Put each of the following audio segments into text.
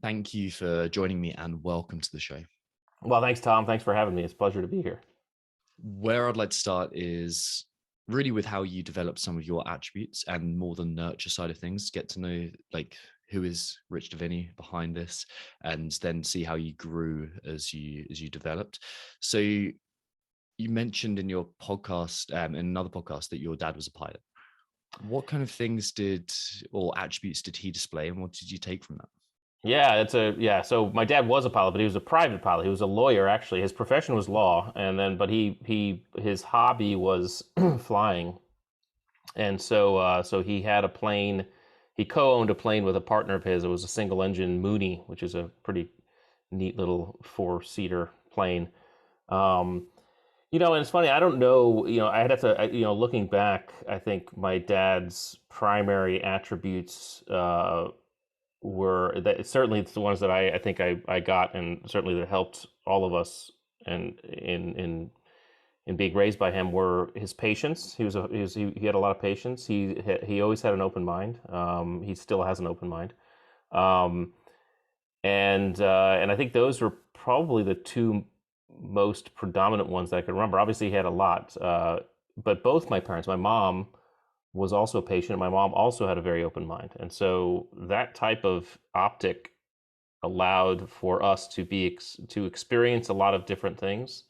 Thank you for joining me and welcome to the show. Well, thanks, Tom. Thanks for having me. It's a pleasure to be here. Where I'd like to start is really with how you develop some of your attributes and more the nurture side of things. Get to know who is Rich Diviney behind this, and then see how you grew as you developed. So you mentioned in your podcast, in another podcast, that your dad was a pilot. What kind of things or attributes did he display, and what did you take from that? So my dad was a pilot, but he was a private pilot. He was a lawyer, actually. His profession was law, but his hobby was flying, and so he had a plane. He co-owned a plane with a partner of his. It was a single-engine Mooney, which is a pretty neat little 4-seater plane. And it's funny. I don't know. I'd have to. Looking back, I think my dad's primary attributes were that certainly it's the ones that I think I got, and certainly that helped all of us and in being raised by him, were his patience. He had a lot of patience. He always had an open mind. He still has an open mind. And I think those were probably the two most predominant ones that I could remember. Obviously he had a lot, but both my parents, my mom was also patient. My mom also had a very open mind. And so that type of optic allowed for us to experience a lot of different things,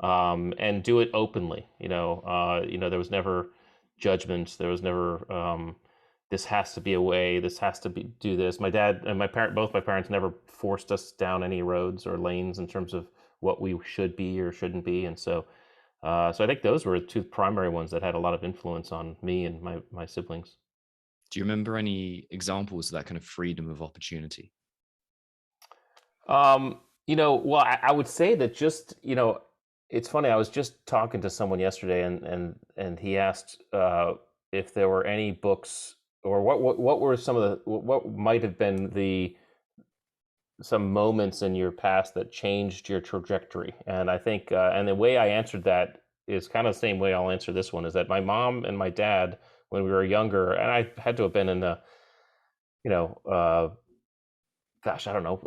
and do it openly. There was never judgment. There was never, this has to be a way, this has to do this. My dad and both my parents never forced us down any roads or lanes in terms of what we should be or shouldn't be. And so I think those were two primary ones that had a lot of influence on me and my siblings. Do you remember any examples of that kind of freedom of opportunity? Well, I would say that it's funny. I was just talking to someone yesterday, and he asked if there were any books, or what were some of what might have been some moments in your past that changed your trajectory. And I think, and the way I answered that is kind of the same way I'll answer this one, is that my mom and my dad, when we were younger, and I had to have been in the, gosh, I don't know,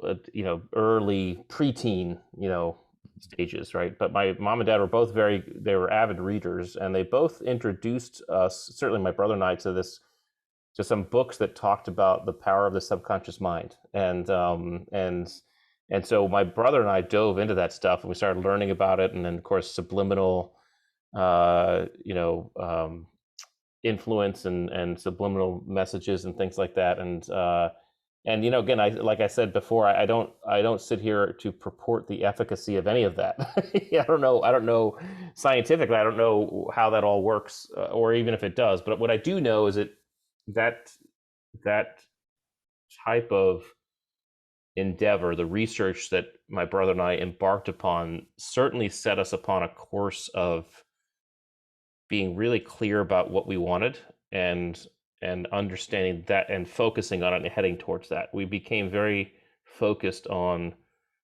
early preteen, stages, right? But my mom and dad were both they were avid readers, and they both introduced us, certainly my brother and I, to some books that talked about the power of the subconscious mind. And so my brother and I dove into that stuff, and we started learning about it. And then of course, subliminal, influence and subliminal messages and things like that. And again, like I said before, I don't sit here to purport the efficacy of any of that. I don't know scientifically. I don't know how that all works, or even if it does. But what I do know is that type of endeavor, the research that my brother and I embarked upon, certainly set us upon a course of being really clear about what we wanted, and understanding that and focusing on it and heading towards that. We became very focused on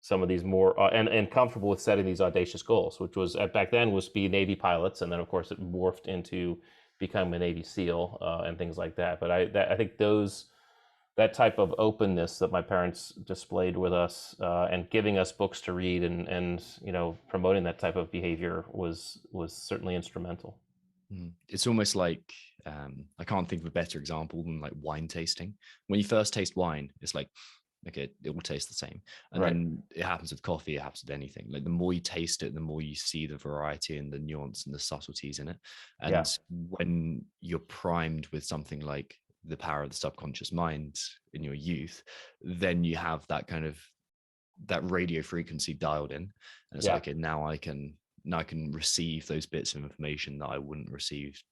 some of these more and comfortable with setting these audacious goals, which was back then was be Navy pilots, and then of course it morphed into becoming a Navy SEAL and things like that. But I think that type of openness that my parents displayed with us, and giving us books to read and promoting that type of behavior was certainly instrumental. It's almost like, I can't think of a better example than like wine tasting. When you first taste wine, it's like, okay, it will taste the same. And right. Then it happens with coffee, it happens with anything. Like the more you taste it, the more you see the variety and the nuance and the subtleties in it. And when you're primed with something like the power of the subconscious mind in your youth, then you have that kind of that radio frequency dialed in. And it's like, okay, now I can receive those bits of information that I wouldn't received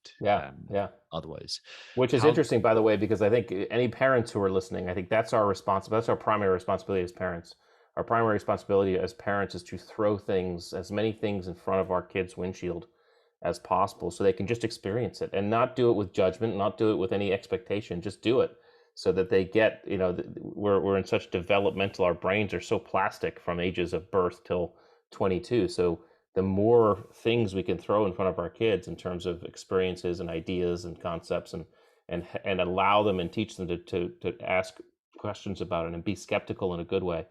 otherwise. Which is interesting, by the way, because I think any parents who are listening, I think that's our responsibility. That's our primary responsibility as parents. Our primary responsibility as parents is to throw as many things in front of our kids' windshield as possible, so they can just experience it and not do it with judgment, not do it with any expectation. Just do it so that they get, we're in such developmental, our brains are so plastic from ages of birth till 22. So the more things we can throw in front of our kids in terms of experiences and ideas and concepts, and allow them and teach them to ask questions about it and be skeptical in a good way.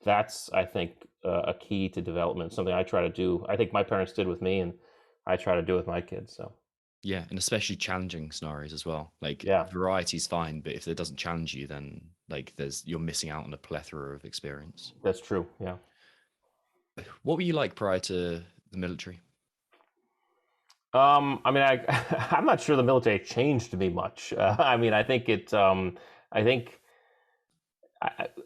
That's, I think, a key to development, something I try to do. I think my parents did with me, and I try to do with my kids. So Yeah, and especially challenging scenarios as well. Like yeah, variety is fine, but if it doesn't challenge you, then like you're missing out on a plethora of experience. that's true. Yeah. What were you like prior to the military? I mean, I'm not sure the military changed me much. I mean, I think I think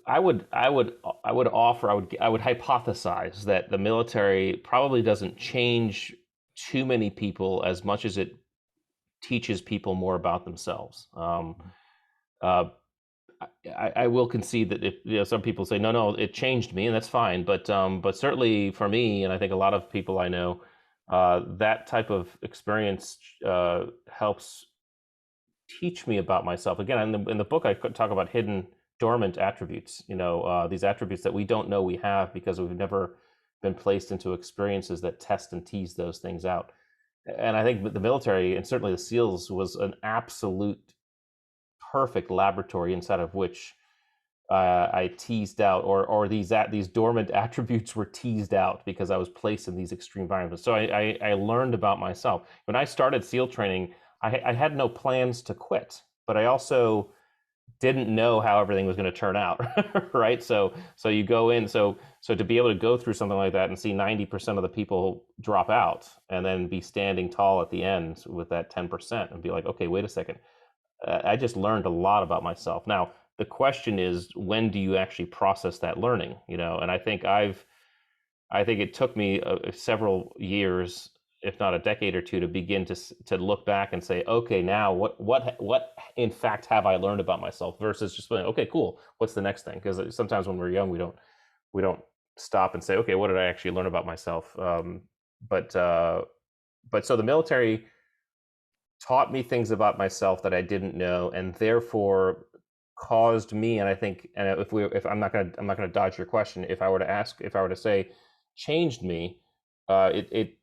I would offer, I would hypothesize that the military probably doesn't change too many people as much as it teaches people more about themselves. Uh, I will concede that if some people say no, it changed me, and that's fine. But certainly for me, and I think a lot of people I know, that type of experience helps teach me about myself. Again, in the book, I talk about hidden, dormant attributes. These attributes that we don't know we have because we've never been placed into experiences that test and tease those things out. And I think the military, and certainly the SEALs, was an absolute perfect laboratory inside of which I teased out, or these dormant attributes were teased out because I was placed in these extreme environments. So I learned about myself. When I started SEAL training, I had no plans to quit, but I also didn't know how everything was going to turn out, right? So you go in, so to be able to go through something like that and see 90% of the people drop out, and then be standing tall at the end with that 10% and be like, okay, wait a second. I just learned a lot about myself. Now, the question is, when do you actually process that learning? And I think it took me several years, if not a decade or two, to begin to look back and say, okay, now what in fact have I learned about myself, versus just saying, okay, cool, what's the next thing? Because sometimes when we're young, we don't stop and say, okay, what did I actually learn about myself? But so the military taught me things about myself that I didn't know, and therefore caused me. And I think, and if I'm not gonna dodge your question, if I were to say changed me, it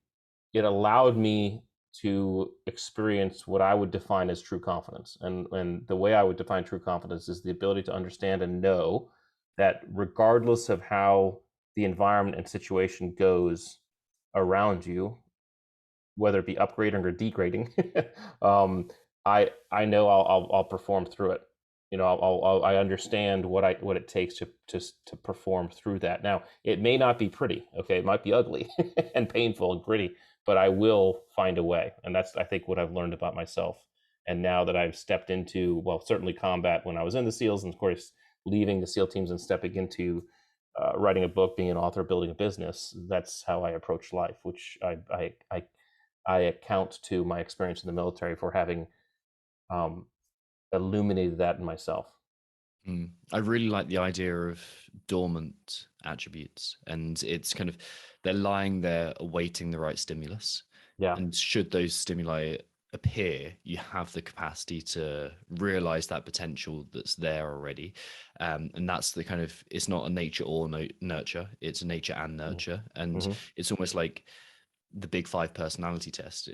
allowed me to experience what I would define as true confidence. And the way I would define true confidence is the ability to understand and know that regardless of how the environment and situation goes around you, whether it be upgrading or degrading, I know I'll perform through it. I understand what it takes to perform through that. Now, it may not be pretty. Okay, it might be ugly and painful and gritty, but I will find a way. And that's, I think, what I've learned about myself. And now that I've stepped into, well, certainly combat when I was in the SEALs, and of course leaving the SEAL teams and stepping into writing a book, being an author, building a business, that's how I approach life, which I account to my experience in the military for having illuminated that in myself. I really like the idea of dormant attributes, and it's kind of, they're lying there awaiting the right stimulus. Yeah. And should those stimuli appear, you have the capacity to realize that potential that's there already. And that's the kind of, it's not a nature or nurture, it's a nature and nurture. And it's almost like the Big Five personality test.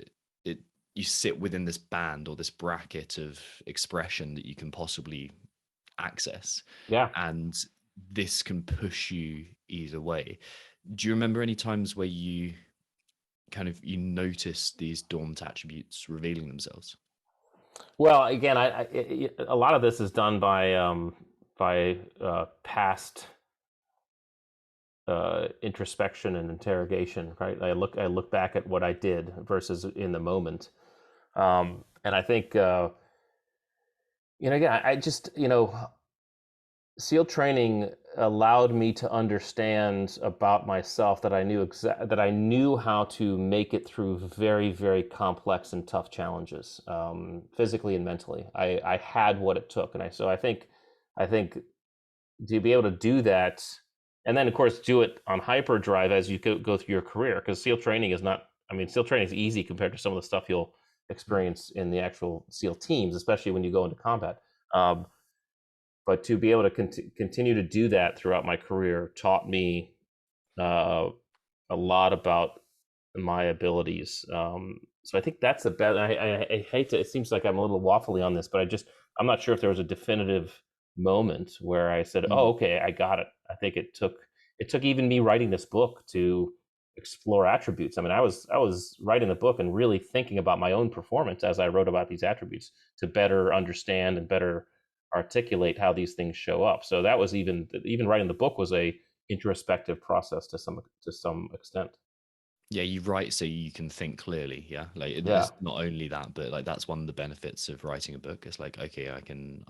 You sit within this band or this bracket of expression that you can possibly access. Yeah. And this can push you either way. Do you remember any times where you notice these dormant attributes revealing themselves? Well, again, a lot of this is done by past introspection and interrogation, right? I look back at what I did versus in the moment, and I think again, I just SEAL training allowed me to understand about myself that I knew how to make it through very, very complex and tough challenges, physically and mentally. I had what it took, and I think to be able to do that, and then of course do it on hyperdrive as you go through your career, because SEAL training is not. I mean, SEAL training is easy compared to some of the stuff you'll experience in the actual SEAL teams, especially when you go into combat. But to be able to continue to do that throughout my career taught me a lot about my abilities. So I think that's the best. I hate to. It seems like I'm a little waffly on this, but I'm not sure if there was a definitive moment where I said, "Oh, okay, I got it." I think it took even me writing this book to explore attributes. I mean, I was writing the book and really thinking about my own performance as I wrote about these attributes to better understand and better articulate how these things show up. So that was even writing the book was a introspective process to some extent. Yeah, you write so you can think clearly. Yeah, like Yeah. it's not only that, but like that's one of the benefits of writing a book. It's like, okay, I can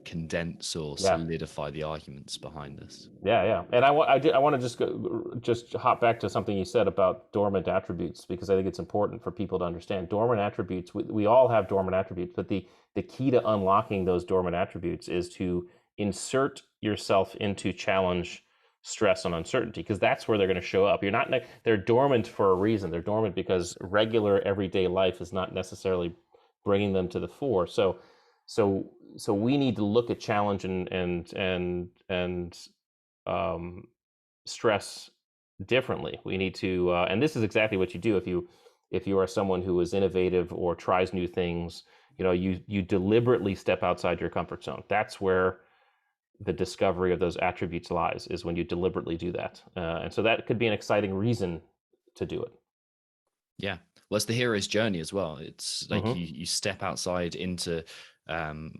condense or Yeah. solidify the arguments behind this. Yeah. And I want to just hop back to something you said about dormant attributes, because I think it's important for people to understand dormant attributes. We all have dormant attributes, but the key to unlocking those dormant attributes is to insert yourself into challenge, stress, and uncertainty, because that's where they're going to show up. They're dormant for a reason. They're dormant because regular everyday life is not necessarily bringing them to the fore. So we need to look at challenge and stress differently. We need to, and this is exactly what you do if you are someone who is innovative or tries new things. You deliberately step outside your comfort zone. That's where the discovery of those attributes lies, is when you deliberately do that. And so that could be an exciting reason to do it. Yeah. Well, it's the hero's journey as well. It's like Mm-hmm. you step outside into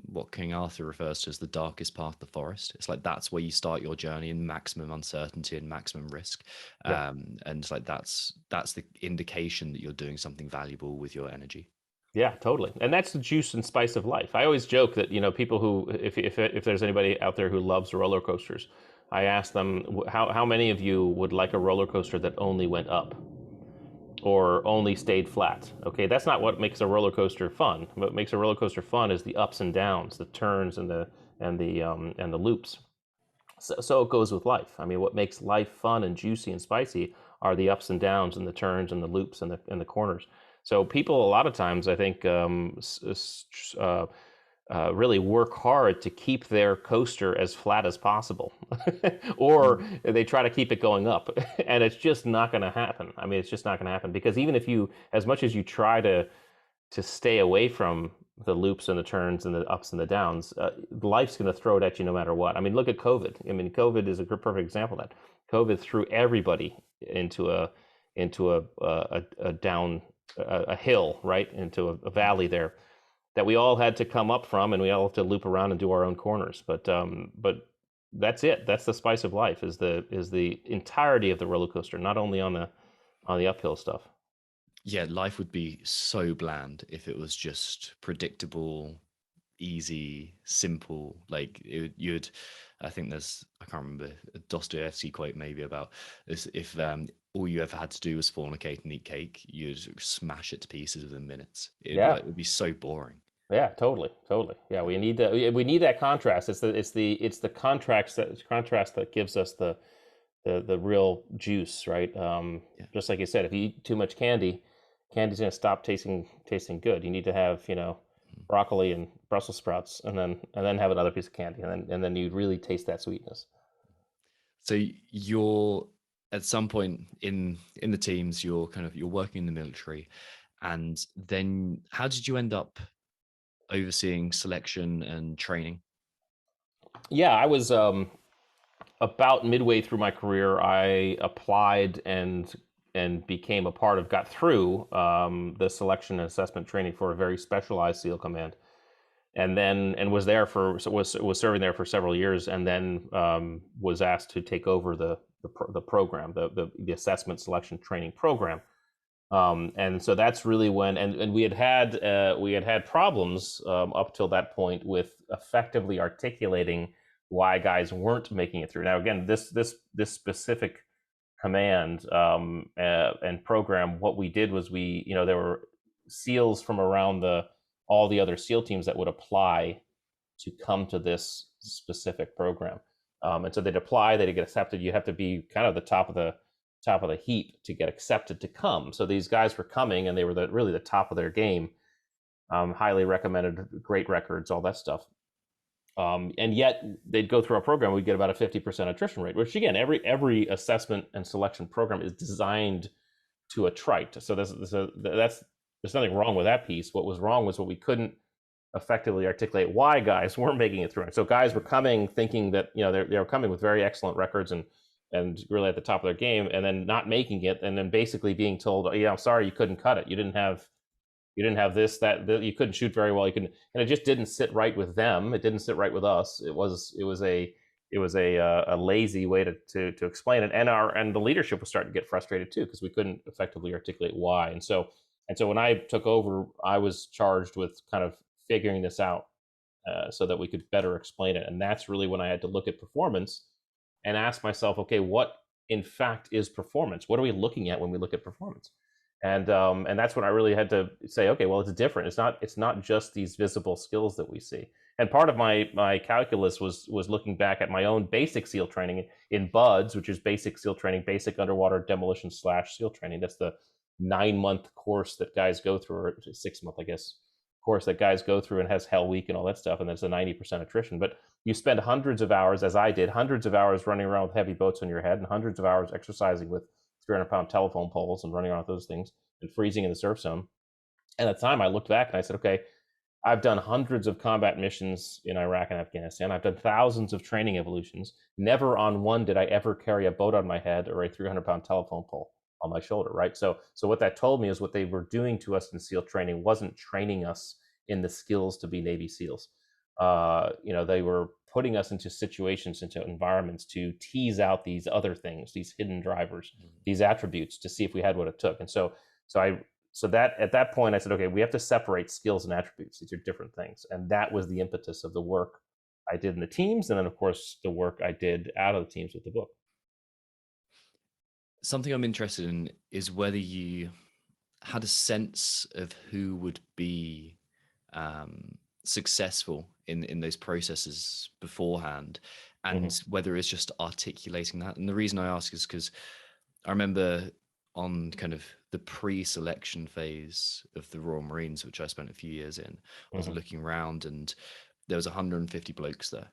what King Arthur refers to as the darkest part of the forest. It's like that's where you start your journey in maximum uncertainty and maximum risk. Yeah. And it's like that's the indication that you're doing something valuable with your energy. Yeah, totally. And that's the juice and spice of life. I always joke that, people who, if there's anybody out there who loves roller coasters, I ask them, how many of you would like a roller coaster that only went up or only stayed flat? Okay, that's not what makes a roller coaster fun. What makes a roller coaster fun is the ups and downs, the turns and the loops. So it goes with life. I mean, what makes life fun and juicy and spicy are the ups and downs and the turns and the loops and the corners. So people, a lot of times, I think, really work hard to keep their coaster as flat as possible, or they try to keep it going up, and it's just not going to happen. I mean, it's just not going to happen, because even if you, as much as you try to stay away from the loops and the turns and the ups and the downs, life's going to throw it at you no matter what. I mean, look at COVID. I mean, COVID is a perfect example of that. COVID threw everybody into a down a hill, right, into a valley there that we all had to come up from, and we all have to loop around and do our own corners. But that's it. That's the spice of life, is the entirety of the roller coaster, not only on the uphill stuff. Yeah, life would be so bland if it was just predictable, easy, simple. Like I think I can't remember, a Dostoevsky quote maybe about this. If all you ever had to do was fornicate and eat cake, you'd smash it to pieces within minutes. Yeah. It would be so boring. Yeah, totally. Yeah, we need that contrast. It's the contrast that gives us the real juice, right? Yeah. Just like you said, if you eat too much candy's going to stop tasting good. You need to have, broccoli and Brussels sprouts, and then have another piece of candy, and then you really taste that sweetness. So you're at some point in the teams, you're working in the military, and then how did you end up overseeing selection and training? Yeah, I was about midway through my career. I applied and got through the selection and assessment training for a very specialized SEAL command, and was serving there for several years, and then was asked to take over the program, the assessment selection training program. And so that's really when, and we had problems up till that point with effectively articulating why guys weren't making it through. Now, again, this specific command and program, what we did was there were SEALs from around all the other SEAL teams that would apply to come to this specific program. And so they'd apply, they'd get accepted. You have to be kind of the top of the heap to get accepted to come. So these guys were coming, and they were really the top of their game. Highly recommended, great records, all that stuff. And yet they'd go through our program, we'd get about a 50% attrition rate, which again, every assessment and selection program is designed to attrite. So there's nothing wrong with that piece. What was wrong was what we couldn't effectively articulate why guys weren't making it through. So guys were coming thinking that, they were coming with very excellent records and really at the top of their game, and then not making it, and then basically being told, oh, yeah, I'm sorry, you couldn't cut it. You didn't have this, that, you couldn't shoot very well. You couldn't, and it just didn't sit right with them. It didn't sit right with us. It was a lazy way to explain it, and the leadership was starting to get frustrated too, because we couldn't effectively articulate why. And so when I took over, I was charged with kind of figuring this out so that we could better explain it. And that's really when I had to look at performance and ask myself, okay, what in fact is performance? What are we looking at when we look at performance? And that's when I really had to say, okay, well, it's different. It's not just these visible skills that we see. And part of my calculus was looking back at my own basic SEAL training in BUDS, which is basic SEAL training, basic underwater demolition / SEAL training. That's the 9-month course that guys go through, or 6-month, I guess, course that guys go through, and has Hell Week and all that stuff. And there's a 90% attrition. But you spend hundreds of hours, as I did, hundreds of hours running around with heavy boats on your head, and hundreds of hours exercising with 300-pound telephone poles and running around with those things and freezing in the surf zone. And at the time I looked back and I said, okay, I've done hundreds of combat missions in Iraq and Afghanistan. I've done thousands of training evolutions. Never on one did I ever carry a boat on my head or a 300-pound telephone pole on my shoulder, right? So what that told me is what they were doing to us in SEAL training wasn't training us in the skills to be Navy SEALs. They were putting us into situations, into environments to tease out these other things, these hidden drivers, these attributes, to see if we had what it took. And so that at that point I said, okay, we have to separate skills and attributes. These are different things. And that was the impetus of the work I did in the teams. And then of course the work I did out of the teams with the book. Something I'm interested in is whether you had a sense of who would be successful in those processes beforehand, and whether it's just articulating that. And the reason I ask is because I remember on kind of the pre-selection phase of the Royal Marines, which I spent a few years in, I was looking around and there was 150 blokes there,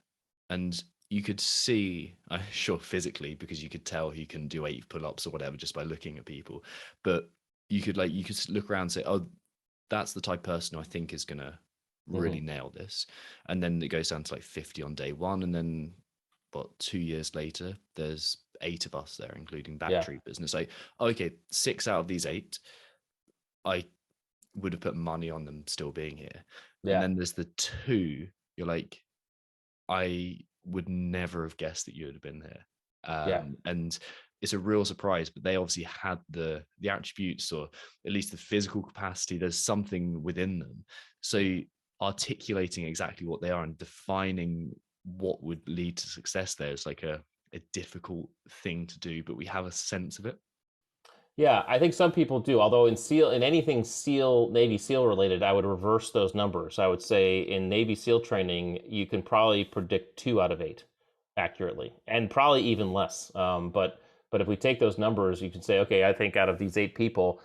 and you could see, sure, physically, because you could tell who can do 8 pull-ups or whatever just by looking at people, but you could look around and say, oh, that's the type of person who I think is gonna really nail this. And then it goes down to like 50 on day one, and then 2 years later there's 8 of us there, including backtroopers. And it's like, okay, 6 out of these 8 I would have put money on them still being here. And then there's the 2 you're like, I would never have guessed that you would have been there. And it's a real surprise, but they obviously had the attributes, or at least the physical capacity. There's something within them. So articulating exactly what they are and defining what would lead to success there is like a difficult thing to do, but we have a sense of it. Yeah, I think some people do. Although in anything Navy SEAL related, I would reverse those numbers. I would say in Navy SEAL training, you can probably predict 2 out of 8 accurately, and probably even less. But if we take those numbers, you can say, okay, I think out of these 8 people,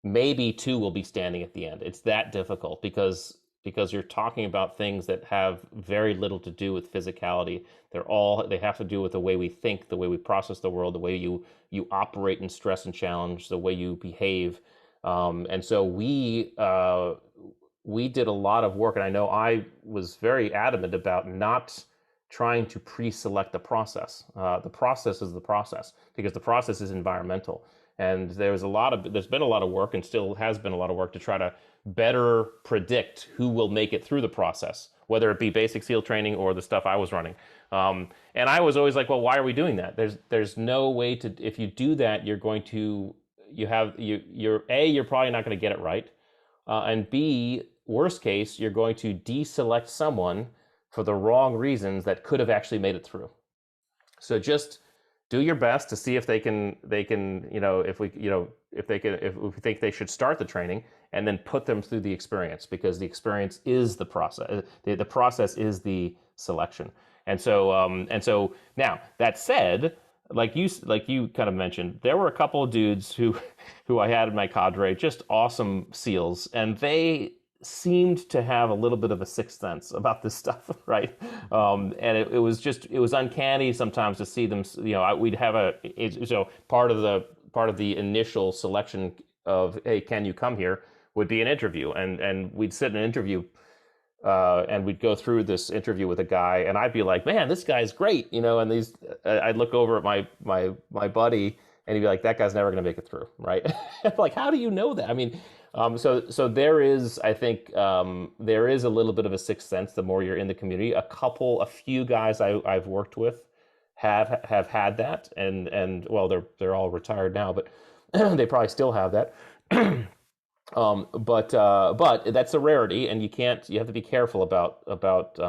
maybe 2 will be standing at the end. It's that difficult because you're talking about things that have very little to do with physicality. They have to do with the way we think, the way we process the world, the way you operate in stress and challenge, the way you behave. And so we did a lot of work, and I know I was very adamant about not trying to pre-select the process. The process is the process, because the process is environmental. And there's been a lot of work, and still has been a lot of work, to try to better predict who will make it through the process, whether it be basic SEAL training or the stuff I was running. And I was always like, well, why are we doing that? There's no way to, if you do that, you're probably not going to get it right. And B, worst case, you're going to deselect someone for the wrong reasons that could have actually made it through. So just do your best to see if they can, if we think they should start the training, and then put them through the experience, because the experience is the process. The process is the selection. And so now, that said, like you kind of mentioned, there were a couple of dudes who I had in my cadre, just awesome SEALs, and they seemed to have a little bit of a sixth sense about this stuff, right? And it was uncanny sometimes to see them. We'd have part of the initial selection of, hey, can you come here, would be an interview, and we'd sit in an interview and we'd go through this interview with a guy, and I'd be like, "Man, this guy's great," and I'd look over at my buddy, and he'd be like, "That guy's never going to make it through," right? Like, how do you know that? I mean, so there is, I think, there is a little bit of a sixth sense the more you're in the community. A few guys I've worked with have had that, and well, they're all retired now, but they probably still have that. But that's a rarity, and you have to be careful about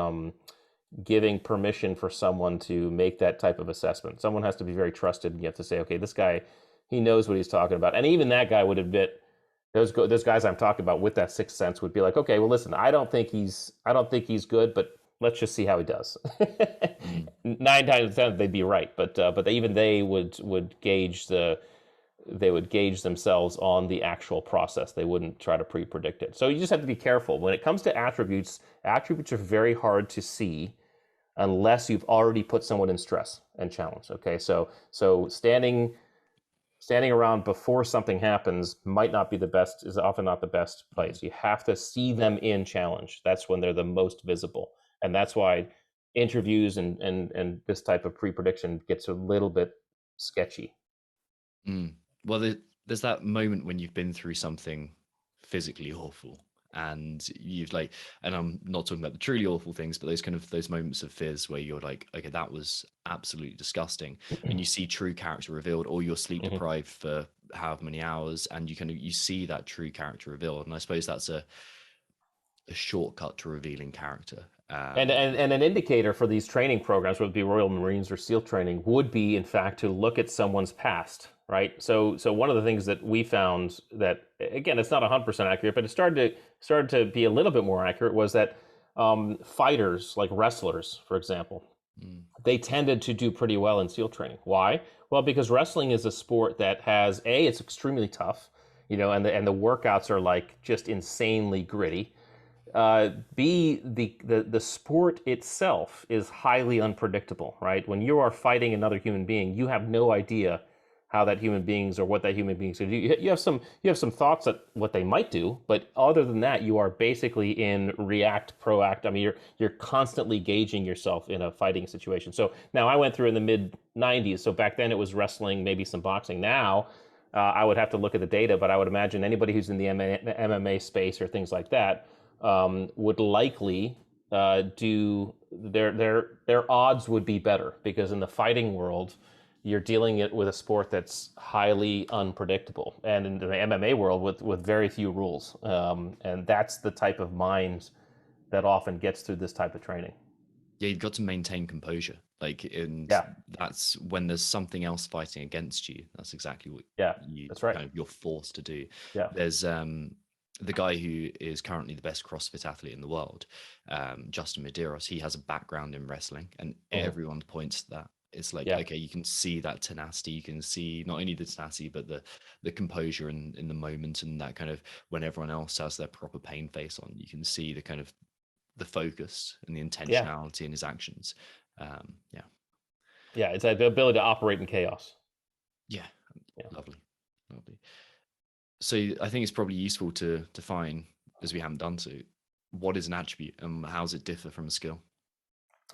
giving permission for someone to make that type of assessment. Someone has to be very trusted, and you have to say, okay, this guy, he knows what he's talking about. And even that guy would admit, those guys I'm talking about with that sixth sense would be like, okay, well, listen, I don't think he's good, but let's just see how he does. 9 times out of 10, they'd be right, but even they would gauge themselves on the actual process. They wouldn't try to pre-predict it. So you just have to be careful. When it comes to attributes are very hard to see unless you've already put someone in stress and challenge. Okay, so standing around before something happens is often not the best place. You have to see them in challenge. That's when they're the most visible. And that's why interviews and this type of pre-prediction gets a little bit sketchy. Well, there's that moment when you've been through something physically awful, and and I'm not talking about the truly awful things, but those moments of fizz where you're like, okay, that was absolutely disgusting, and you see true character revealed, or you're sleep deprived for however many hours, and you see that true character revealed. And I suppose that's a shortcut to revealing character. And an indicator for these training programs, whether it be Royal Marines or SEAL training, would be, in fact, to look at someone's past, right? So one of the things that we found that, again, it's not 100% accurate, but it started to be a little bit more accurate, was that fighters, like wrestlers, for example, they tended to do pretty well in SEAL training. Why? Well, because wrestling is a sport that has, it's extremely tough, and the workouts are like just insanely gritty. B, the sport itself is highly unpredictable, right? When you are fighting another human being, you have no idea how that human beings or what that human beings do. You have some thoughts at what they might do, but other than that, you are basically in react, proact. I mean, you're constantly gauging yourself in a fighting situation. So now I went through in the mid 90s. So back then it was wrestling, maybe some boxing. Now I would have to look at the data, but I would imagine anybody who's in the MMA space or things like that would likely do their odds would be better, because in the fighting world, you're dealing with a sport that's highly unpredictable, and in the MMA world with very few rules, and that's the type of mind that often gets through this type of training. Yeah, you've got to maintain composure, that's when there's something else fighting against you. That's exactly what that's right. You're forced to do. Yeah, there's the guy who is currently the best CrossFit athlete in the world, Justin Medeiros. He has a background in wrestling, and everyone points to that. It's like, okay, you can see that tenacity. You can see not only the tenacity, but the composure in the moment, and that kind of when everyone else has their proper pain face on, you can see the kind of the focus and the intentionality in his actions. It's the ability to operate in chaos. Lovely. So I think it's probably useful to define, as we haven't done so, what is an attribute and how does it differ from a skill?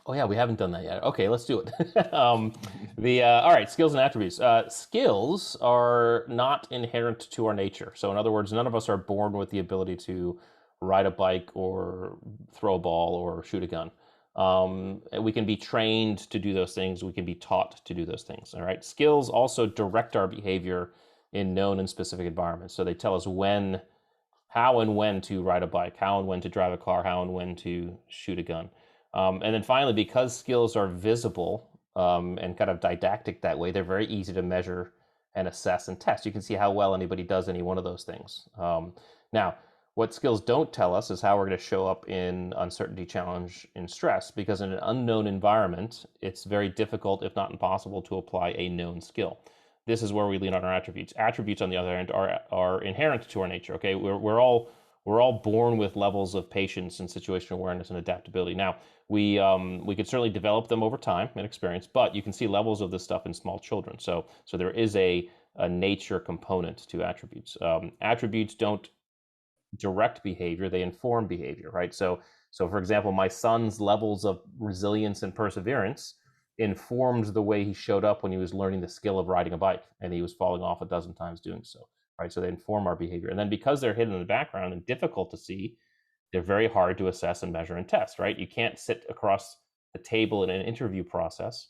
Oh yeah, we haven't done that yet. Okay, let's do it. All right, skills and attributes. Skills are not inherent to our nature. So in other words, none of us are born with the ability to ride a bike or throw a ball or shoot a gun. We can be trained to do those things. We can be taught to do those things. All right. Skills also direct our behavior in known and specific environments. So they tell us how and when to ride a bike, how and when to drive a car, how and when to shoot a gun. And then finally, because skills are visible and kind of didactic that way, they're very easy to measure and assess and test. You can see how well anybody does any one of those things. Now, what skills don't tell us is how we're going to show up in uncertainty, challenge, and stress, because in an unknown environment, it's very difficult, if not impossible, to apply a known skill. This is where we lean on our attributes. Attributes, on the other hand, are inherent to our nature. Okay, we're all born with levels of patience and situational awareness and adaptability. Now, we could certainly develop them over time and experience, but you can see levels of this stuff in small children. So there is a nature component to attributes. Attributes don't direct behavior, they inform behavior, right? So So for example, my son's levels of resilience and perseverance informed the way he showed up when he was learning the skill of riding a bike, and he was falling off a dozen times doing so, right? So they inform our behavior. And then because they're hidden in the background and difficult to see, they're very hard to assess and measure and test, right? You can't sit across the table in an interview process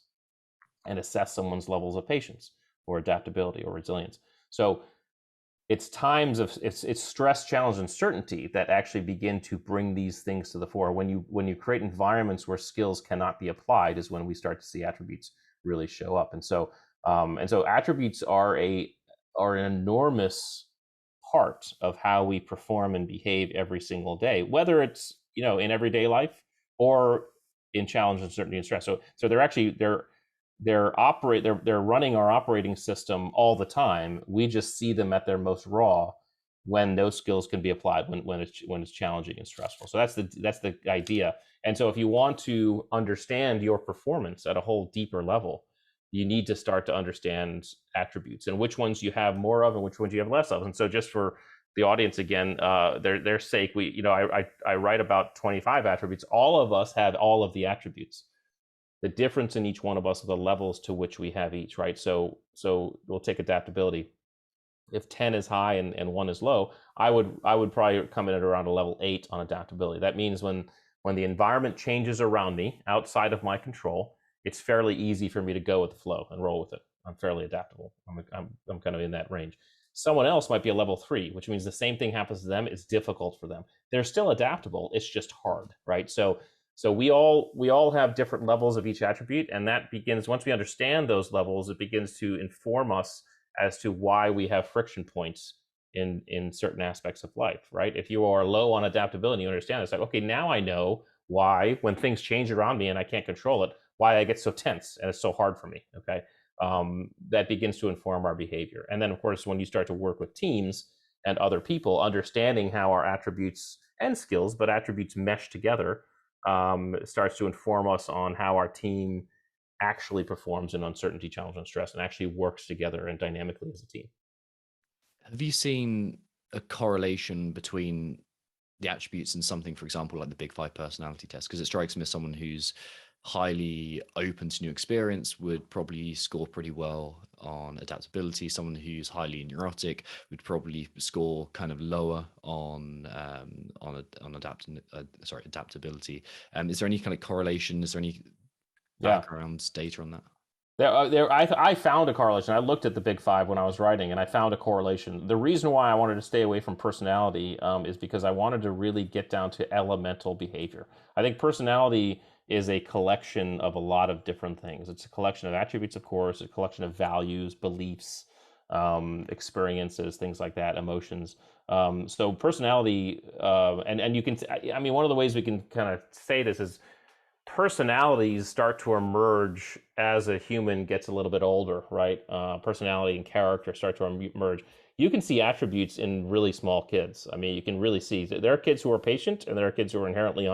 and assess someone's levels of patience or adaptability or resilience. So it's times of it's stress, challenge, and certainty that actually begin to bring these things to the fore. When you create environments where skills cannot be applied is when we start to see attributes really show up. And so attributes are an enormous part of how we perform and behave every single day, whether it's in everyday life or in challenge, uncertainty, and stress. So they're running our operating system all the time. We just see them at their most raw when those skills can be applied when it's challenging and stressful. So that's the idea. And so if you want to understand your performance at a whole deeper level, you need to start to understand attributes and which ones you have more of and which ones you have less of. And so just for the audience, again, their sake, I write about 25 attributes. All of us have all of the attributes. The difference in each one of us are the levels to which we have each, right? So we'll take adaptability. If 10 is high and 1 is low, I would probably come in at around a level 8 on adaptability. That means when the environment changes around me outside of my control, it's fairly easy for me to go with the flow and roll with it. I'm fairly adaptable. I'm kind of in that range. Someone else might be a level 3, which means the same thing happens to them. It's difficult for them. They're still adaptable. It's just hard, right? So we all have different levels of each attribute, and that begins, once we understand those levels, it begins to inform us as to why we have friction points in certain aspects of life, right? If you are low on adaptability, you understand it's like, okay, now I know why when things change around me and I can't control it, why I get so tense and it's so hard for me, okay? That begins to inform our behavior. And then, of course, when you start to work with teams and other people, understanding how our attributes and skills, but attributes mesh together, starts to inform us on how our team actually performs in uncertainty, challenge, and stress, and actually works together and dynamically as a team. Have you seen a correlation between the attributes and something, for example, like the Big Five personality test? Because it strikes me as someone who's highly open to new experience would probably score pretty well on adaptability. Someone who's highly neurotic would probably score kind of lower on adaptability. Is there any kind of correlation? Is there any background data on that? I found a correlation. I looked at the Big Five when I was writing, and I found a correlation. The reason why I wanted to stay away from personality is because I wanted to really get down to elemental behavior. I think personality is a collection of a lot of different things. It's a collection of attributes, of course, a collection of values, beliefs, experiences, things like that, emotions. So personality, and you can, one of the ways we can kind of say this is personalities start to emerge as a human gets a little bit older, right? Personality and character start to emerge. You can see attributes in really small kids. You can really see there are kids who are patient and there are kids who are inherently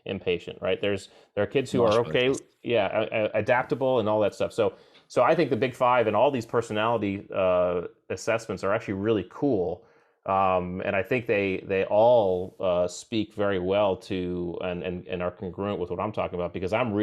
impatient, right? There are kids who are okay, adaptable and all that stuff. So I think the Big Five and all these personality assessments are actually really cool. And I think they all speak very well to and are congruent with what I'm talking about, because I'm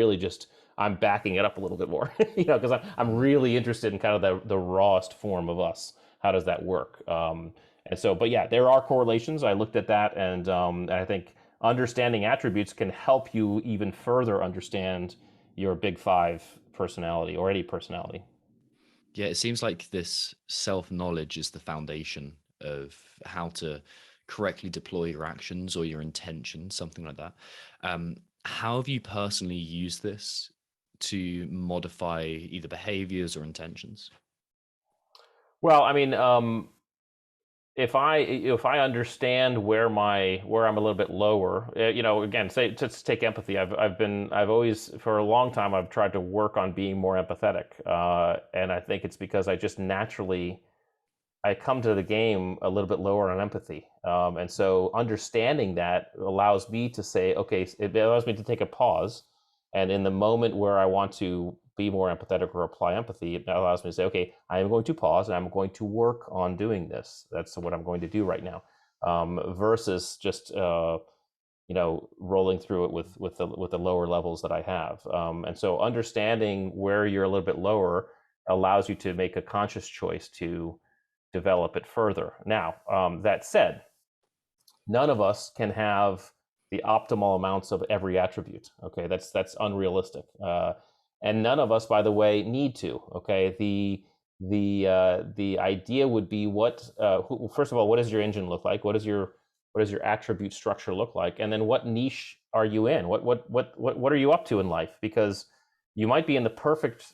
backing it up a little bit more, because I'm really interested in kind of the rawest form of us. How does that work? But yeah, there are correlations. I looked at that, and I think understanding attributes can help you even further understand your Big Five personality or any personality. Yeah, it seems like this self-knowledge is the foundation of how to correctly deploy your actions or your intentions, something like that. How have you personally used this to modify either behaviors or intentions? Well, if I understand where I'm a little bit lower, again, just take empathy. I've always, for a long time, I've tried to work on being more empathetic, and I think it's because I just naturally I come to the game a little bit lower on empathy, and so understanding that allows me to say, okay, it allows me to take a pause, and in the moment where I want to be more empathetic or apply empathy, it allows me to say, okay, I am going to pause and I'm going to work on doing this. That's what I'm going to do right now, versus just rolling through it with the lower levels that I have. And so understanding where you're a little bit lower allows you to make a conscious choice to develop it further. Now, that said, none of us can have the optimal amounts of every attribute. Okay, that's unrealistic, and none of us, by the way, need to. Okay, the idea would be first of all, what does your engine look like? What does your attribute structure look like? And then what niche are you in? What are you up to in life? Because you might be in the perfect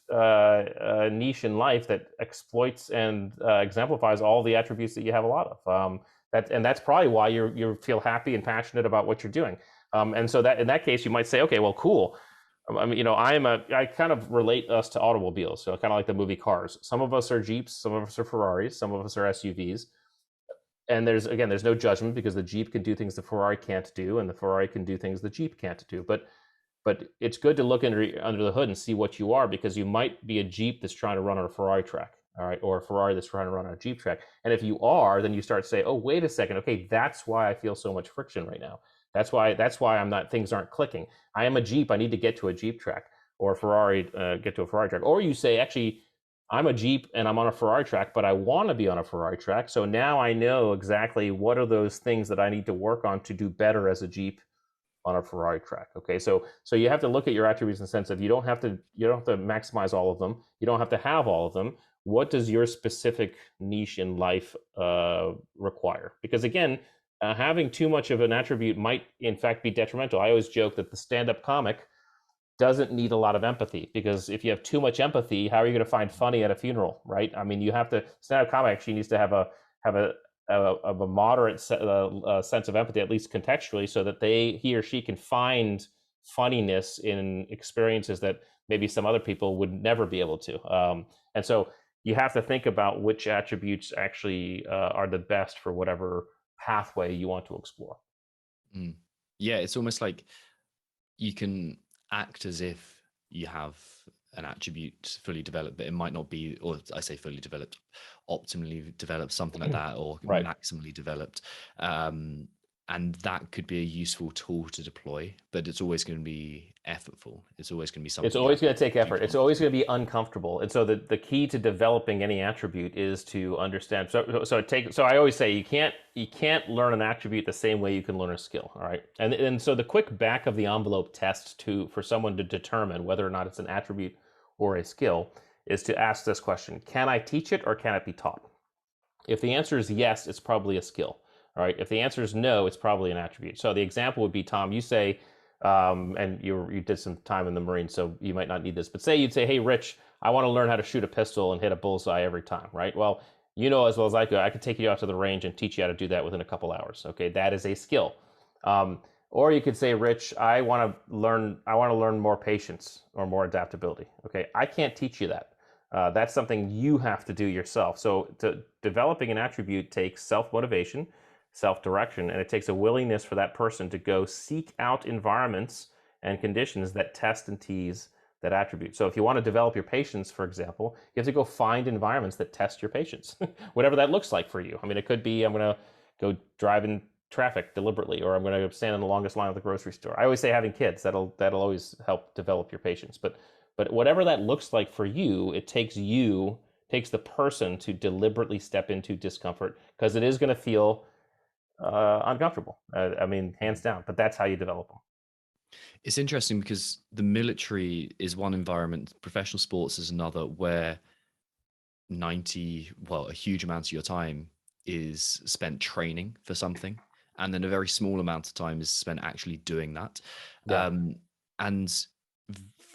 niche in life that exploits and exemplifies all the attributes that you have a lot of. That's probably why you feel happy and passionate about what you're doing. And so that in that case, you might say, okay, well, cool. I mean, I kind of relate us to automobiles. So kind of like the movie Cars. Some of us are Jeeps, some of us are Ferraris, some of us are SUVs. And there's no judgment, because the Jeep can do things the Ferrari can't do, and the Ferrari can do things the Jeep can't do. But it's good to look under the hood and see what you are, because you might be a Jeep that's trying to run on a Ferrari track, all right, or a Ferrari that's trying to run on a Jeep track. And if you are, then you start to say, oh, wait a second, okay, that's why I feel so much friction right now. That's why things aren't clicking. I am a Jeep, I need to get to a Jeep track, or a Ferrari, get to a Ferrari track. Or you say, actually, I'm a Jeep and I'm on a Ferrari track, but I want to be on a Ferrari track. So now I know exactly what are those things that I need to work on to do better as a Jeep on a Ferrari track. Okay, so you have to look at your attributes in the sense of you don't have to maximize all of them. You don't have to have all of them. What does your specific niche in life require? Because again, having too much of an attribute might in fact be detrimental. I always joke that the stand-up comic doesn't need a lot of empathy, because if you have too much empathy, how are you going to find funny at a funeral, right? I mean, stand-up comic actually needs to have a moderate sense of empathy, at least contextually, so that he or she can find funniness in experiences that maybe some other people would never be able to. And so you have to think about which attributes actually are the best for whatever pathway you want to explore. Yeah, it's almost like you can act as if you have an attribute fully developed, but it might not be, or I say fully developed, optimally developed, something like that, or right. Maximally developed. And that could be a useful tool to deploy, but it's always going to be effortful. It's always going to be something. It's always going to take effort. It's always going to be uncomfortable. And so the key to developing any attribute is to understand. So I always say you can't learn an attribute the same way you can learn a skill. All right. And so the quick back of the envelope test for someone to determine whether or not it's an attribute or a skill is to ask this question: can I teach it or can it be taught? If the answer is yes, it's probably a skill. All right. If the answer is no, it's probably an attribute. So the example would be, Tom, you say, and you did some time in the Marines, so you might not need this, but you'd say, hey, Rich, I want to learn how to shoot a pistol and hit a bullseye every time, right? Well, you know as well as I could take you out to the range and teach you how to do that within a couple hours. Okay, that is a skill. Or you could say, Rich, I want to learn more patience or more adaptability. Okay, I can't teach you that. That's something you have to do yourself. So developing an attribute takes self-motivation, self-direction, and it takes a willingness for that person to go seek out environments and conditions that test and tease that attribute. So if you want to develop your patience, for example, you have to go find environments that test your patience, whatever that looks like for you. I mean, it could be I'm going to go drive in traffic deliberately, or I'm going to stand in the longest line at the grocery store. I always say having kids, that'll always help develop your patience. But whatever that looks like for you, it takes the person to deliberately step into discomfort, because it is going to feel uncomfortable. I mean, hands down, but that's how you develop them. It's interesting because the military is one environment, professional sports is another, where a huge amount of your time is spent training for something, and then a very small amount of time is spent actually doing that. Yeah. And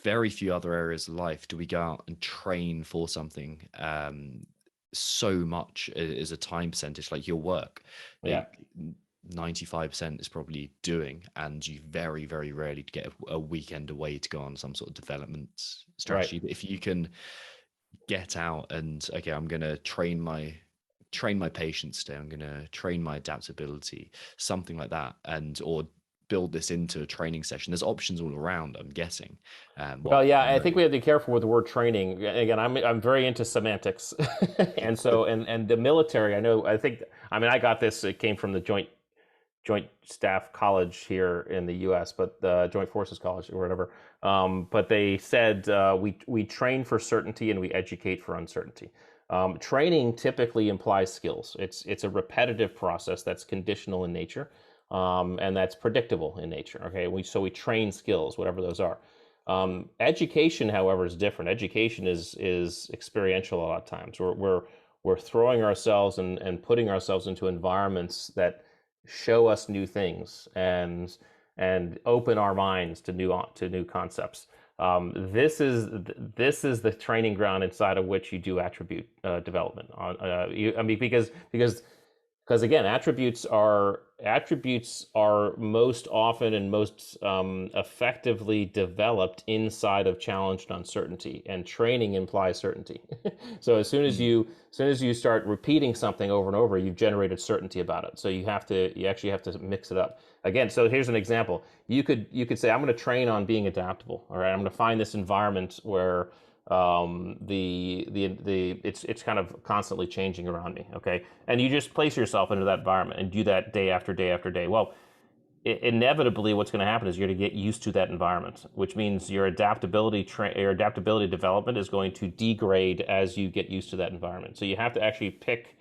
very few other areas of life do we go out and train for something so much as a time percentage, like your work. Yeah. 95% is probably doing, and you very, very rarely get a weekend away to go on some sort of development strategy. Right. But if you can get out and, okay, I'm going to train my patience today, I'm going to train my adaptability, something like that, or build this into a training session. There's options all around, I'm guessing. I think we have to be careful with the word training. Again, I'm very into semantics. And so, and the military, I got this, it came from the Joint Joint Staff College here in the U.S., but Joint Forces College or whatever. But they said we train for certainty and we educate for uncertainty. Training typically implies skills. It's a repetitive process that's conditional in nature, and that's predictable in nature. Okay, we train skills, whatever those are. Education, however, is different. Education is experiential a lot of times. We're throwing ourselves and putting ourselves into environments that show us new things and open our minds to new concepts. This is the training ground inside of which you do attribute development. Because again, attributes are most often and most effectively developed inside of challenge and uncertainty, and training implies certainty. So as soon as you start repeating something over and over, you've generated certainty about it. So you actually have to mix it up. Again, so here's an example. You could say, I'm going to train on being adaptable. All right, I'm going to find this environment where it's kind of constantly changing around me. Okay, and you just place yourself into that environment and do that day after day after day. Well, inevitably, what's going to happen is you're going to get used to that environment, which means your adaptability development is going to degrade as you get used to that environment. So you have to actually pick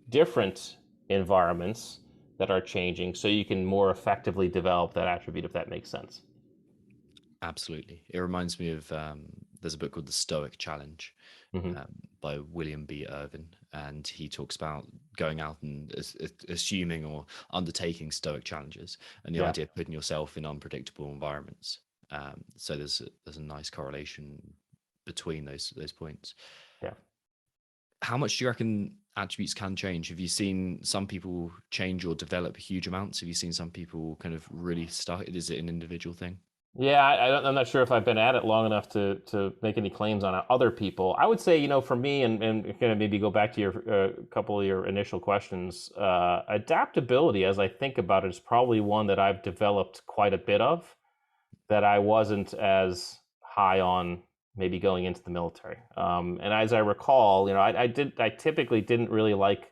different environments that are changing so you can more effectively develop that attribute, if that makes sense. Absolutely. It reminds me of there's a book called The Stoic Challenge by William B. Irvin, and he talks about going out and assuming or undertaking stoic challenges, and the idea of putting yourself in unpredictable environments. So there's a nice correlation between those points. Yeah. How much do you reckon attributes can change? Have you seen some people change or develop huge amounts? Have you seen some people kind of really stuck? Is it an individual thing? Yeah, I'm not sure if I've been at it long enough to make any claims on other people. I would say, for me, and kind of maybe go back to your couple of your initial questions, adaptability, as I think about it, is probably one that I've developed quite a bit of, that I wasn't as high on maybe going into the military. And as I recall, I typically didn't really like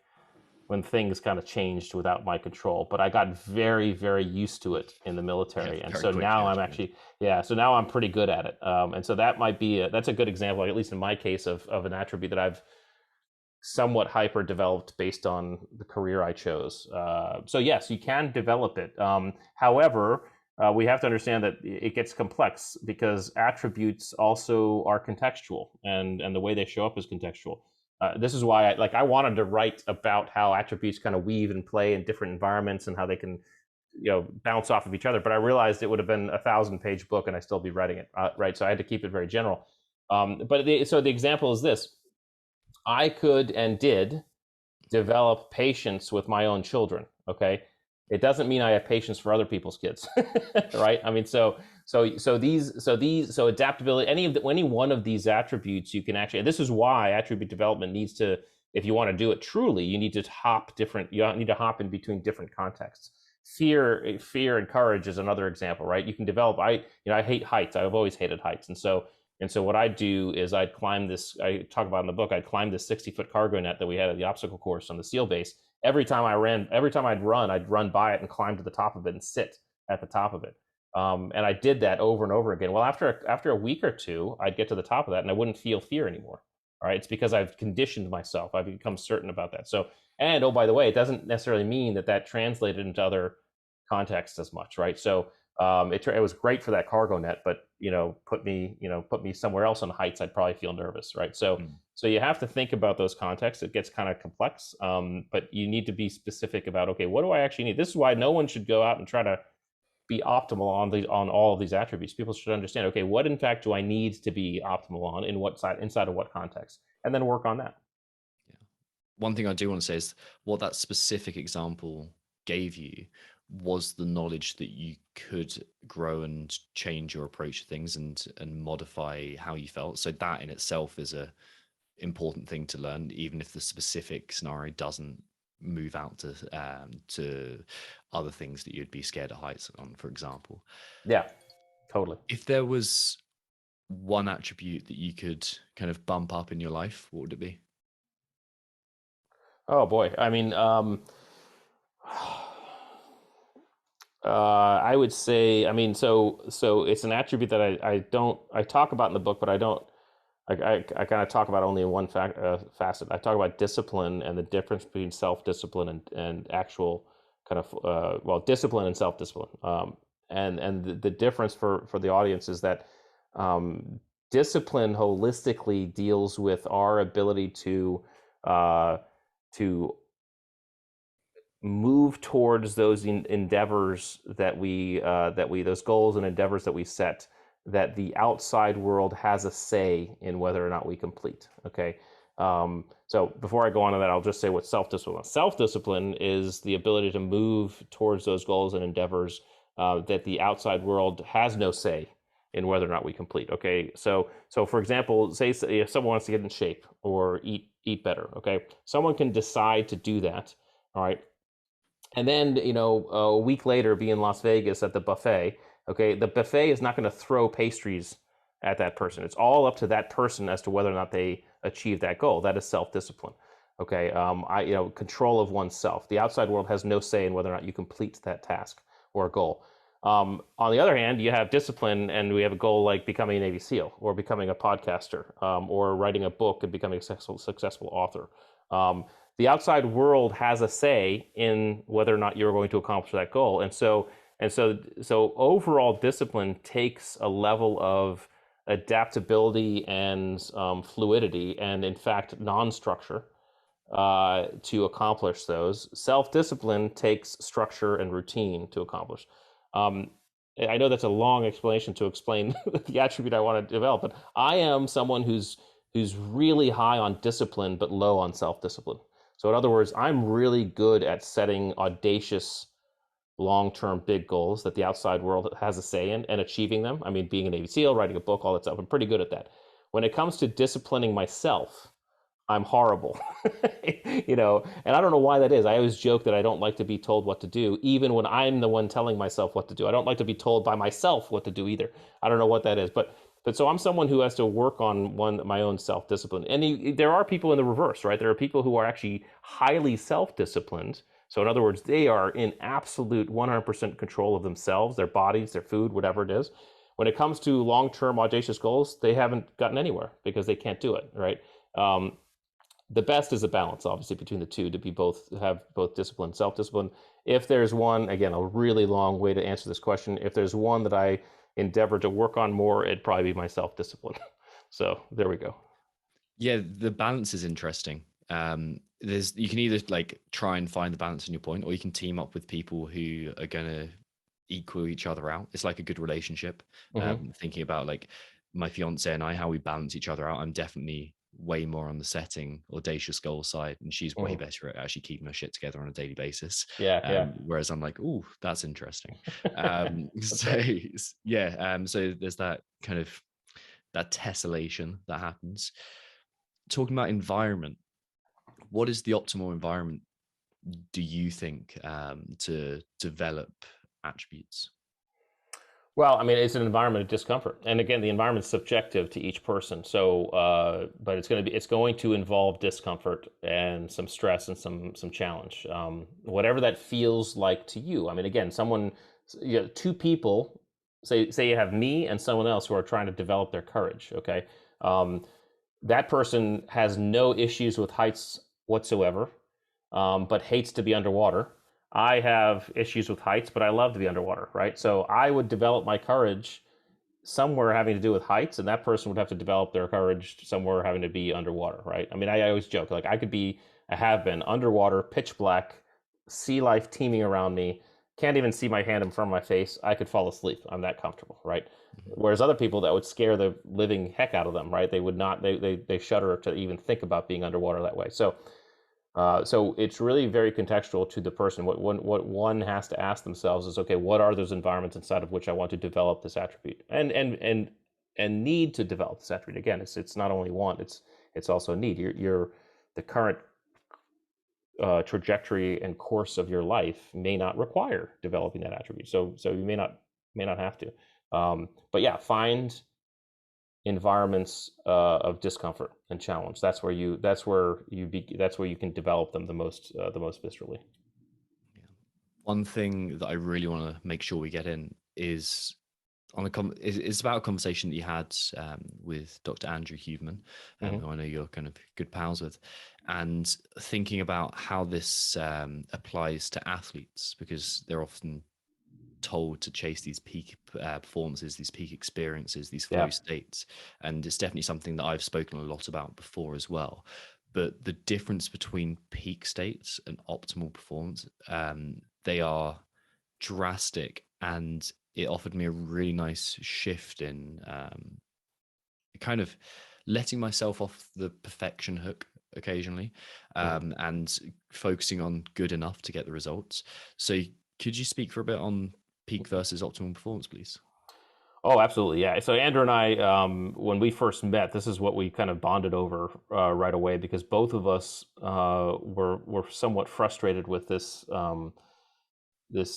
when things kind of changed without my control, but I got very, very used to it in the military. And so now I'm actually, so now I'm pretty good at it. And so that might be, that's a good example, at least in my case, of an attribute that I've somewhat hyper developed based on the career I chose. So yes, you can develop it. However, we have to understand that it gets complex because attributes also are contextual, and the way they show up is contextual. This is why I wanted to write about how attributes kind of weave and play in different environments and how they can, bounce off of each other. But I realized it would have been a 1,000-page book and I'd still be writing it, right? So I had to keep it very general. So the example is this: I could and did develop patience with my own children. Okay, it doesn't mean I have patience for other people's kids, right? I mean, so adaptability, any one of these attributes, you can actually, and this is why attribute development needs to, if you want to do it truly, you need to hop in between different contexts. Fear and courage is another example, right? You can develop, I hate heights. I've always hated heights. And so what I'd do is I'd climb this, I talk about in the book, I'd climb this 60-foot cargo net that we had at the obstacle course on the SEAL base. Every time I'd run by it and climb to the top of it and sit at the top of it. And I did that over and over again. Well, after a week or two, I'd get to the top of that and I wouldn't feel fear anymore. All right. It's because I've conditioned myself. I've become certain about that. So, and oh, by the way, it doesn't necessarily mean that translated into other contexts as much. Right. So, it was great for that cargo net, but, put me somewhere else on heights, I'd probably feel nervous. Right. So, so you have to think about those contexts. It gets kind of complex. But you need to be specific about, okay, what do I actually need? This is why no one should go out and try to be optimal on all of these attributes. People should understand, okay, what in fact do I need to be optimal on, in what side, inside of what context, and then work on that. Yeah. One thing I do want to say is what that specific example gave you was the knowledge that you could grow and change your approach to things and modify how you felt. So that in itself is a important thing to learn, even if the specific scenario doesn't move out to other things that you'd be scared of heights on, for example. Yeah, totally. If there was one attribute that you could kind of bump up in your life, what would it be? Oh boy, I mean, I would say, I mean, so it's an attribute that I talk about in the book, but I don't. I kind of talk about only in one facet. I talk about discipline and the difference between self-discipline and actual kind of discipline and self-discipline. And the difference for the audience is that discipline holistically deals with our ability to move towards those endeavors that we those goals and endeavors that we set, that the outside world has a say in whether or not we complete. Okay. So before I go on to that, I'll just say what self-discipline is. Self-discipline is the ability to move towards those goals and endeavors that the outside world has no say in whether or not we complete. Okay. So for example, say if someone wants to get in shape or eat better. Okay. Someone can decide to do that. All right. And then, a week later, be in Las Vegas at the buffet. Okay, the buffet is not going to throw pastries at that person. It's all up to that person as to whether or not they achieve that goal. That is self-discipline. Okay, control of oneself. The outside world has no say in whether or not you complete that task or goal. On the other hand, you have discipline, and we have a goal like becoming a Navy SEAL or becoming a podcaster or writing a book and becoming a successful author. The outside world has a say in whether or not you're going to accomplish that goal. And so overall discipline takes a level of adaptability and fluidity and, in fact, non-structure to accomplish those. Self-discipline takes structure and routine to accomplish. I know that's a long explanation to explain the attribute I want to develop, but I am someone who's really high on discipline but low on self-discipline. So in other words, I'm really good at setting audacious, long-term big goals that the outside world has a say in and achieving them. I mean, being a Navy SEAL, writing a book, all that stuff, I'm pretty good at that. When it comes to disciplining myself, I'm horrible. And I don't know why that is. I always joke that I don't like to be told what to do, even when I'm the one telling myself what to do. I don't like to be told by myself what to do either. I don't know what that is, but so I'm someone who has to work on my own self-discipline. And there are people in the reverse, right? There are people who are actually highly self-disciplined. So in other words, they are in absolute 100% control of themselves, their bodies, their food, whatever it is. When it comes to long-term audacious goals, they haven't gotten anywhere because they can't do it, right? The best is a balance, obviously, between the two, to have both discipline and self-discipline. If there's one, again, a really long way to answer this question. If there's one that I endeavor to work on more, it'd probably be my self-discipline. So there we go. Yeah, the balance is interesting. You can either try and find the balance in your point, or you can team up with people who are going to equal each other out. It's like a good relationship. Thinking about my fiance and I, how we balance each other out. I'm definitely way more on the setting audacious goal side, and she's way better at actually keeping her shit together on a daily basis. Whereas I'm like, oh, that's interesting. So there's that kind of that tessellation that happens. Talking about environment, what is the optimal environment do you think to develop attributes? Well, I mean, it's an environment of discomfort, and again, the environment's subjective to each person. So, but it's going to involve discomfort and some stress and some challenge, whatever that feels like to you. I mean, again, two people, say you have me and someone else who are trying to develop their courage. Okay, that person has no issues with heights whatsoever, but hates to be underwater. I have issues with heights, but I love to be underwater, right? So I would develop my courage somewhere having to do with heights, and that person would have to develop their courage somewhere having to be underwater, right? I mean, I always joke, I have been underwater, pitch black, sea life teeming around me, can't even see my hand in front of my face. I could fall asleep. I'm that comfortable, right? Whereas other people, that would scare the living heck out of them, right? They would not, they shudder to even think about being underwater that way. So it's really very contextual to the person. What one has to ask themselves is, okay, what are those environments inside of which I want to develop this attribute and need to develop this attribute? Again, it's not only want, it's also need. The current trajectory and course of your life may not require developing that attribute. So you may not have to. But yeah, find environments of discomfort and challenge. That's where you can develop them the most viscerally. One thing that I really want to make sure we get in is it's about a conversation that you had with Dr. Andrew Huberman, who I know you're kind of good pals with, and thinking about how this applies to athletes, because they're often told to chase these peak performances, these peak experiences, these flow states. And it's definitely something that I've spoken a lot about before as well. But the difference between peak states and optimal performance, they are drastic. And it offered me a really nice shift in kind of letting myself off the perfection hook occasionally, and focusing on good enough to get the results. So could you speak for a bit on peak versus optimal performance, please? Oh, absolutely. Yeah. So Andrew and I, when we first met, this is what we kind of bonded over right away, because both of us were somewhat frustrated with this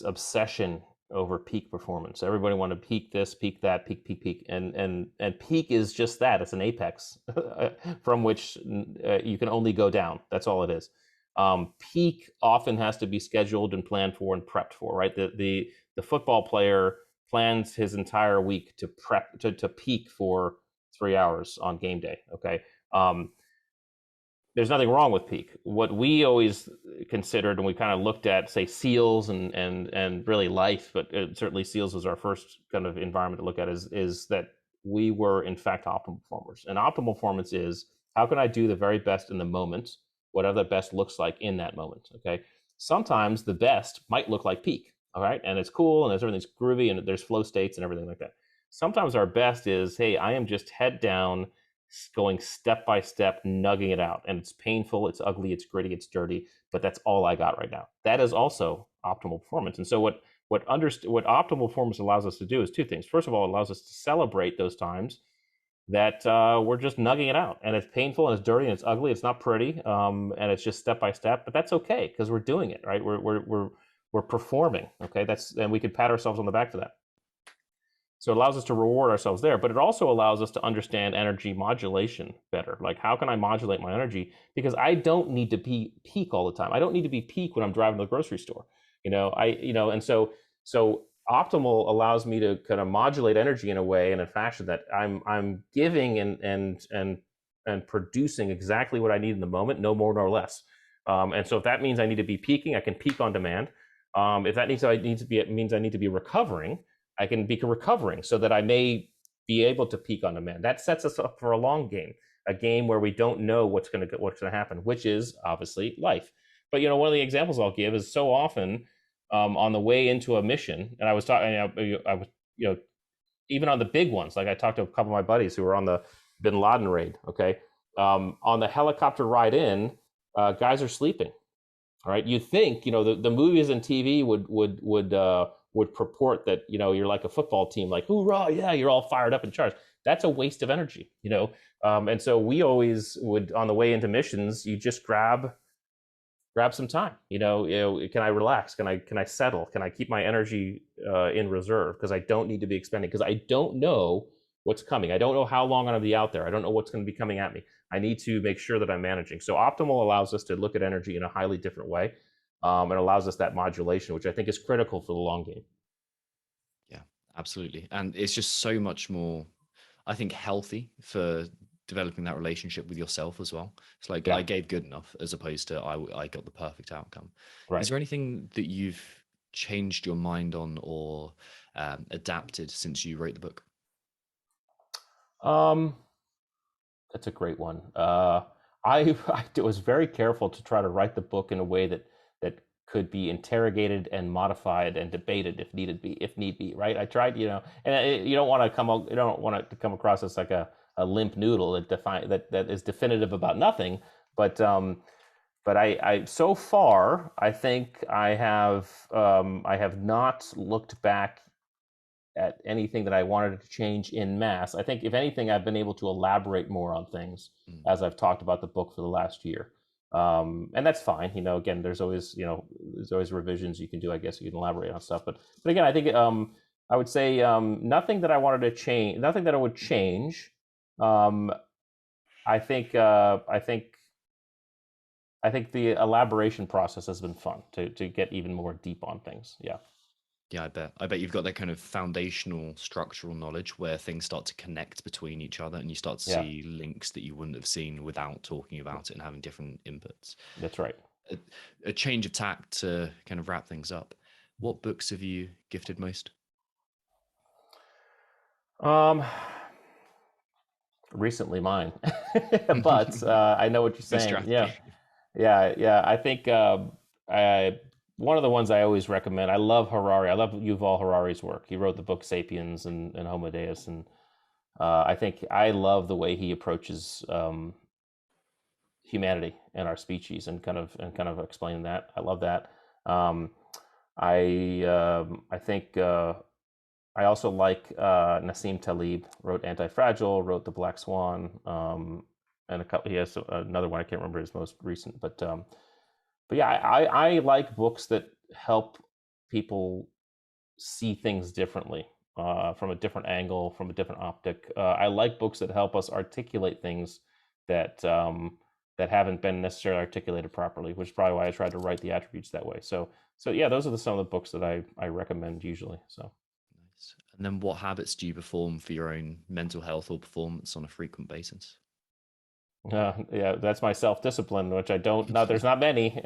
obsession over peak performance. Everybody wanted to peak this, peak that, peak, and peak is just that. It's an apex from which you can only go down. That's all it is. Peak often has to be scheduled and planned for and prepped for, right? The football player plans his entire week to prep to peak for 3 hours on game day. Okay. There's nothing wrong with peak. What we always considered, and we kind of looked at, say, SEALs and really life, but certainly SEALs was our first kind of environment to look at, is that we were in fact optimal performers. And optimal performance is, how can I do the very best in the moment, whatever the best looks like in that moment. Okay. Sometimes the best might look like peak. All right. And it's cool and everything's groovy and there's flow states and everything like that. Sometimes our best is, hey, I am just head down, going step by step, nugging it out. And it's painful, it's ugly, it's gritty, it's dirty, but that's all I got right now. That is also optimal performance. And so what optimal performance allows us to do is two things. First of all, it allows us to celebrate those times that we're just nugging it out, and it's painful and it's dirty and it's ugly, it's not pretty, and it's just step by step, but that's okay because we're doing it, right? We're performing, okay? And we can pat ourselves on the back for that. So it allows us to reward ourselves there, but it also allows us to understand energy modulation better. Like, how can I modulate my energy? Because I don't need to be peak all the time. I don't need to be peak when I'm driving to the grocery store. And so optimal allows me to kind of modulate energy in a way and a fashion that I'm giving and producing exactly what I need in the moment, no more nor less. And so if that means I need to be peaking, I can peak on demand. If that means it means I need to be recovering, I can be recovering so that I may be able to peak on demand. That sets us up for a long game, a game where we don't know what's going to happen, which is obviously life. But one of the examples I'll give is, so often on the way into a mission, and I was talking, I was even on the big ones, like I talked to a couple of my buddies who were on the Bin Laden raid. Okay, on the helicopter ride in, guys are sleeping. All right, you think the movies and TV would purport that you're like a football team, like hoorah, yeah, you're all fired up and charged. That's a waste of energy, and so we always would, on the way into missions, you just grab some time. Can I relax? Can I settle? Can I keep my energy in reserve? Because I don't need to be expending, because I don't know what's coming. I don't know how long I'm going to be out there. I don't know what's going to be coming at me. I need to make sure that I'm managing. So optimal allows us to look at energy in a highly different way. And allows us that modulation, which I think is critical for the long game. Yeah, absolutely. And it's just so much more, I think, healthy for developing that relationship with yourself as well. It's like, I gave good enough as opposed to I got the perfect outcome. Right. Is there anything that you've changed your mind on or adapted since you wrote the book? That's a great one. I was very careful to try to write the book in a way that could be interrogated and modified and debated if need be. Right? I tried, and you don't want to come across as like a limp noodle that is definitive about nothing. But I so far, I think I have not looked back at anything that I wanted to change in mass. I think, if anything, I've been able to elaborate more on things as I've talked about the book for the last year. And that's fine. Again, there's always revisions you can do. I guess you can elaborate on stuff. But again, I think I would say nothing that I wanted to change, nothing that I would change. I think I think the elaboration process has been fun to get even more deep on things. Yeah. Yeah, I bet you've got that kind of foundational structural knowledge where things start to connect between each other and you start to Yeah, see links that you wouldn't have seen without talking about it and having different inputs. that's right. A change of tack to kind of wrap things up. What books have you gifted most? Recently mine, but I know what you're Good saying. Yeah, strategy. yeah. I think one of the ones I always recommend. I love Harari. I love Yuval Harari's work. He wrote the book *Sapiens* and *Homo Deus*, and I think I love the way he approaches humanity and our species, and kind of explaining that. I love that. Um, I think I also like Nassim Taleb. Wrote *Anti-Fragile*, wrote *The Black Swan*, and a couple. He has another one I can't remember his most recent, but yeah, I like books that help people see things differently, from a different angle, from a different optic. I like books that help us articulate things that that haven't been necessarily articulated properly, which is probably why I tried to write the attributes that way. So yeah, those are some of the books that I recommend usually. So. Nice. And then what habits do you perform for your own mental health or performance on a frequent basis? Yeah, that's my self-discipline, which I don't. No, there's not many,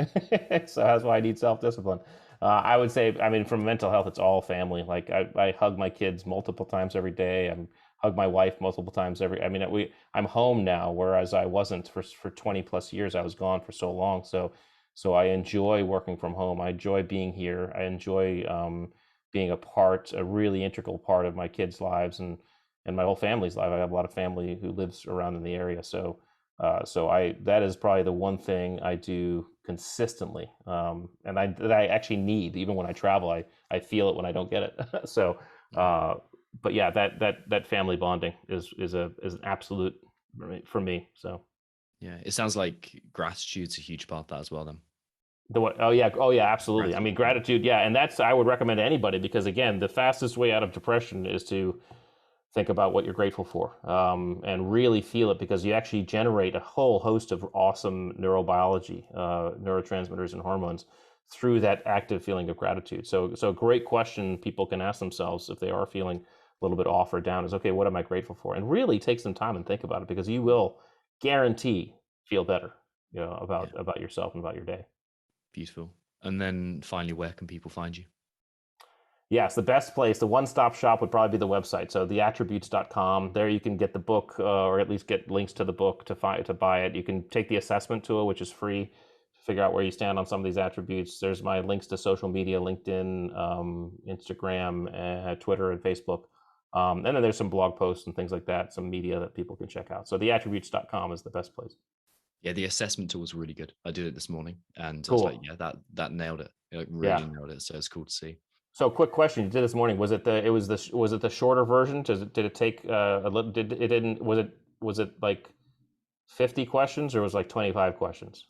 so that's why I need self-discipline. I would say, I mean, from mental health, it's all family. Like I hug my kids multiple times every day. I hug my wife multiple times every. I mean, I'm home now, whereas I wasn't for 20 plus years. I was gone for so long. So I enjoy working from home. I enjoy being here. I enjoy being a really integral part of my kids' lives and my whole family's life. I have a lot of family who lives around in the area, so. That is probably the one thing I do consistently, and that I actually need. Even when I travel, I feel it when I don't get it. So, but yeah, that family bonding is an absolute for me. So Yeah, it sounds like gratitude's a huge part of that as well. Then oh yeah, absolutely. I mean, gratitude, yeah, and that's I would recommend to anybody, because again, the fastest way out of depression is to think about what you're grateful for, and really feel it, because you actually generate a whole host of awesome neurobiology, neurotransmitters and hormones through that active feeling of gratitude. So a great question people can ask themselves if they are feeling a little bit off or down is, okay, what am I grateful for? And really take some time and think about it, because you will guarantee feel better, about yourself and about your day. Beautiful. And then finally, where can people find you? Yes, the best place, the one-stop shop would probably be the website. So theattributes.com. There you can get the book, or at least get links to the book to buy it. You can take the assessment tool, which is free, to figure out where you stand on some of these attributes. There's my links to social media, LinkedIn, Instagram, Twitter, and Facebook. And then there's some blog posts and things like that, some media that people can check out. So theattributes.com is the best place. Yeah, the assessment tool was really good. I did it this morning, and Cool. I was like, yeah, that nailed it. It really nailed it. So it's cool to see. So, quick question: you did this morning. Was it the shorter version? Did it take a little? Did it didn't? Was it like 50 questions, or was it like 25 questions?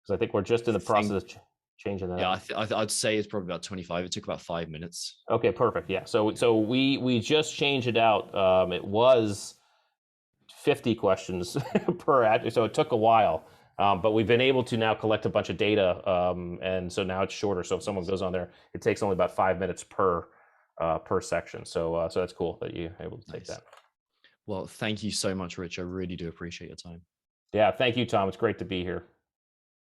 Because I think we're just in the process of changing that. Yeah, I'd say it's probably about 25. It took about 5 minutes. Okay, perfect. Yeah. So we just changed it out. It was 50 questions per ad, so it took a while. But we've been able to now collect a bunch of data, and so now it's shorter. So if someone goes on there, it takes only about 5 minutes per section. So that's cool that you're able to take that. Well, thank you so much, Rich. I really do appreciate your time. Yeah, thank you, Tom. It's great to be here.